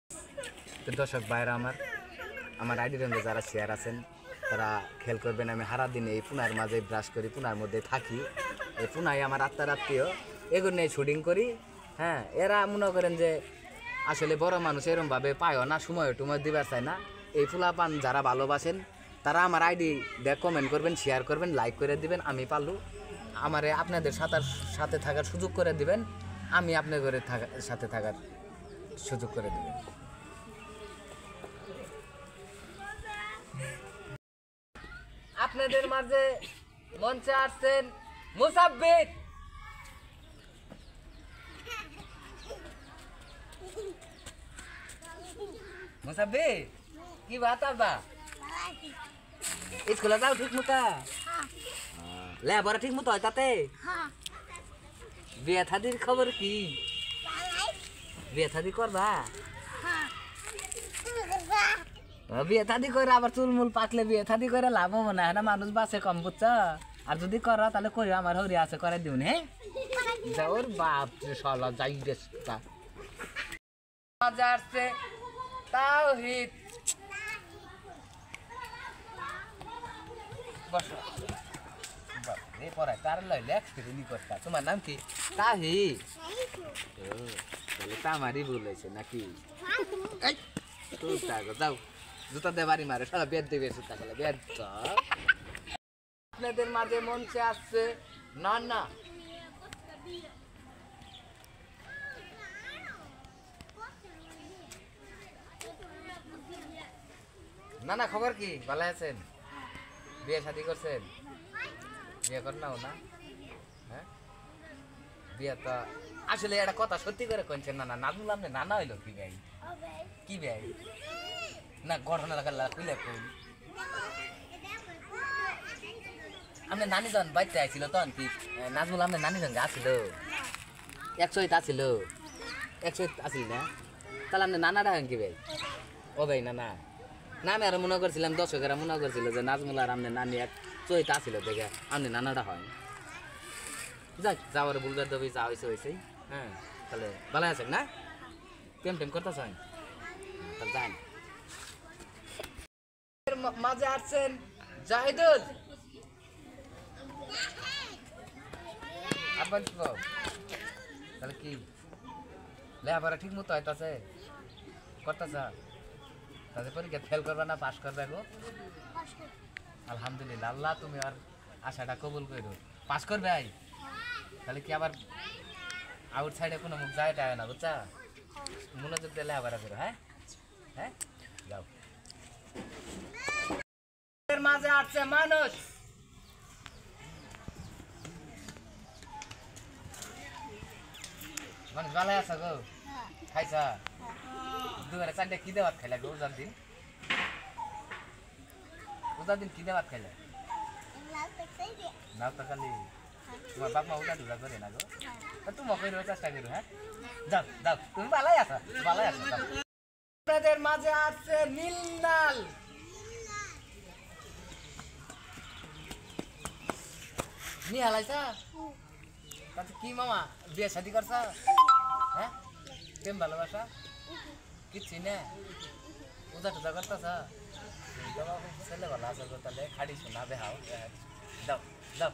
তো দর্শক ভাইরা আমার আইডি রঙে যারা শেয়ার আছেন তারা খেয়াল করবেন, আমি সারা দিন এই পুনার মাঝে ব্রাশ করি, পুনার মধ্যে থাকি। এই পুনায় আমার আত্মার আত্মীয়, এগুলো নিয়ে শুটিং করি। হ্যাঁ, এরা মনে করেন যে আসলে বড় মানুষ এরমভাবে পায়ও না, সময় টুময় দিবার চায় না। এই ফুলাপান যারা ভালোবাসেন তারা আমার আইডি দেখ কমেন্ট করবেন, শেয়ার করবেন, লাইক করে দিবেন। আমি পারলু আমারে আপনাদের সাথে থাকার সুযোগ করে দিবেন, আমি আপনাদের সাথে থাকার সুযোগ করে দিবেন। আপনাদের মাঝে মঞ্চে আসছেন মুসাব্বির। মুসাব্বির কি বাত আবা? স্কুলে যাও ঠিক মতো? লেখাপড়া ঠিক মতো হয় তাতে? বিয়ে থাদির খবর কি? বিয়ে থাদি করবা? বিয়ে থাদি করে আবার চুলমুল পাকলে বিয়ে থাদি করে লাভ হবো না, না মানুষ বাসে কম বুঝছ। আর যদি কর তাহলে কই আমার হরি আছে করে দিউন। হ্যাঁ ওর বাপ সলা যাই মজা আসছে তাওহীদ। বসো পড়ায় তার লইলে এক্সপিরিয়েন্স করতা। তোমার নাম কি? তাওহীদ। তাহলে তামারি ভুল হয়েছে নাকি? যাও জুতা দে বাড়ি মারে সারা বেদ দেবে জুতা গেলে বেদ। আপনাদের মাঝে মঞ্চে আসছে নানা। নানা খবর কি? ভালো আছেন? বিয়ে শাদী করছেন? বিয়ে করেন না? হ্যাঁ বিয়ে তো আসলে একটা কথা সত্যি করে কইছেন নানা। নাজমুল আপনি নানা হইল কি ভাই? কি ভাই না ঘটনা লাগাল কইলে কই আপনি নানি যখন বাচ্চা আইছিল তখন কি নাজমুল আপনার নানি সঙ্গে আসছিল? 100 আসছিল? 100 আসিল না? তাহলে আপনি নানাটা হন কি ভাই? ও ভাই নানা না, আমি আরো মনে করছিলাম দর্শকেরা মনে করছিল যে নাজমুল আর আপনার নানি 100 আসছিল দেখে আপনি নানাটা হয়। যাক যাওয়ার বুলবার দবি যা হয়েছে হয়েছে। হ্যাঁ তাহলে ভালো আছেন না? প্রেম টেম করতেছেন? তাহলে যান। মাঝে আসছেন জাহিদুল। আব্বা কি তাহলে কি লেখাপড়া ঠিক মতো হইতাছে? করতেছা? তাদের পরীক্ষা ফেল করবে না পাস করবে গো? আলহামদুলিল্লাহ, আল্লাহ তুমি আর আশাটা কবুল করো, পাস করবে। তাহলে কি আবার আউট সাইডে কোনো মুখ যায় না বুঝছা? মনোযোগ দিয়ে লেখাপড়া করো। হ্যাঁ হ্যাঁ যাও। মাঝে আসছে মানুষ। মানুষ ভালো আছে গো? খাইছা? দুপুরে 4টা কি দেওয়াত খাইলা গো? উজার দিন কি দেওয়াত খাইলা? নাও তো খালি তোমার বাপ মা উজা দুজা করে না গো? তুমি করে চেষ্টা করো। হ্যাঁ যাও যাও, তুমি ভালোই আছো, ভালোই আছো। আপনাদের মাঝে আসছে নীলনাল। নিয়ে হালাইছা? তাতে কি মামা বিয়ে শাদী করছ? হ্যাঁ প্রেম ভালোবাসা কিচ্ছি না? পূজা টুজা করতেছ? ছেলে ভালো আছে তাহলে খাড়ি শোনা বেহাও। যাও যাও।